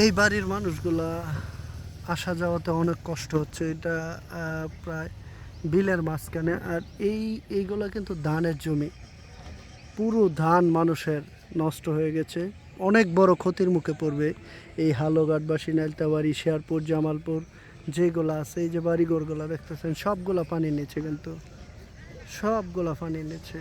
এই বাড়ির মানুষগুলা আসা যাওয়াতে অনেক কষ্ট হচ্ছে। এটা প্রায় বিলের মাঝখানে। আর এইগুলা কিন্তু ধানের জমি, পুরো ধান মানুষের নষ্ট হয়ে গেছে। অনেক বড় ক্ষতির মুখে পড়বে এই হালুঘাটবাসী, নাইলতাবাড়ি, শেরপুর, জামালপুর যেগুলো আছে। এই যে বাড়িঘরগুলো দেখতেছেন সবগুলা পানির নিচে, কিন্তু সবগুলা পানির নিচে।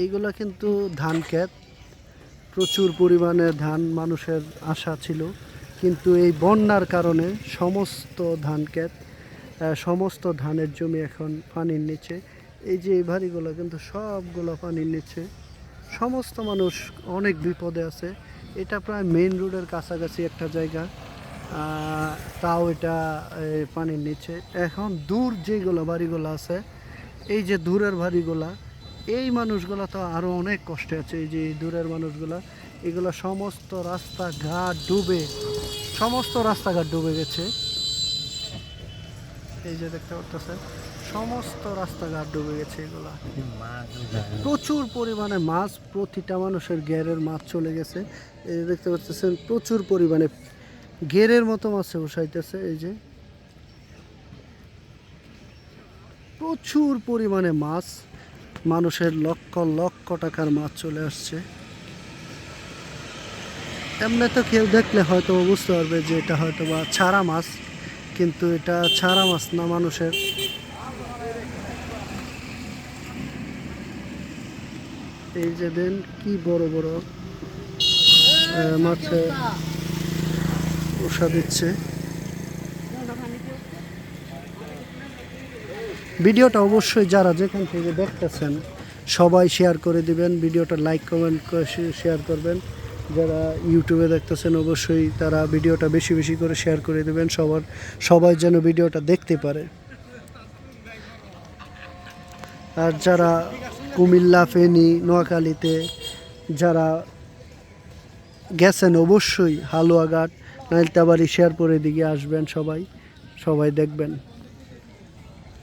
এইগুলা কিন্তু ধান ক্ষেত, প্রচুর পরিমাণে ধান মানুষের আশা ছিল, কিন্তু এই বন্যার কারণে সমস্ত ধান ক্ষেত, সমস্ত ধানের জমি এখন পানির নিচে। এই যে এই বাড়িগুলো কিন্তু সবগুলো পানির নিচে। সমস্ত মানুষ অনেক বিপদে আছে। এটা প্রায় মেইন রোডের কাছাকাছি একটা জায়গা, তাও এটা পানির নিচে। এখন দূর যেগুলো বাড়িগুলো আছে, এই যে দূরের বাড়িগুলা, এই মানুষগুলো তো আরও অনেক কষ্টে আছে। এই যে দূরের মানুষগুলা, এগুলো সমস্ত রাস্তাঘাট ডুবে, সমস্ত রাস্তাঘাট ডুবে গেছে। এই যে দেখতে পাচ্ছেন সমস্ত রাস্তাঘাট ডুবে গেছে। এগুলা প্রচুর পরিমাণে মাছ, প্রতিটা মানুষের ঘেরের মাছ চলে গেছে। এই যে দেখতে পাচ্ছেন প্রচুর পরিমাণে ঘেরের মতো মাছ বসাইতেছে। এই যে প্রচুর পরিমাণে মাছ, মানুষের লক্ষ লক্ষ টাকার মাছ চলে আসছে। এমনি তো কেউ দেখলে হয়তো বুঝতে পারবে যে এটা হয়তো বা ছাড়া মাছ, কিন্তু এটা ছাড়া মাছ না। মানুষের এই যে দেন কি বড় বড় মাছে ওষা দিচ্ছে। ভিডিওটা অবশ্যই যারা যেখান থেকে দেখতেছেন সবাই শেয়ার করে দিবেন, ভিডিওটা লাইক কমেন্ট করে শেয়ার করবেন। যারা ইউটিউবে দেখতেছেন অবশ্যই তারা ভিডিওটা বেশি বেশি করে শেয়ার করে দেবেন, সবাই যেন ভিডিওটা দেখতে পারে। আর যারা কুমিল্লা, ফেনী, নোয়াখালীতে যারা গেছেন অবশ্যই হালুয়াঘাট, নাইলতাবাড়ি, শেরপুরের দিকে আসবেন, সবাই দেখবেন।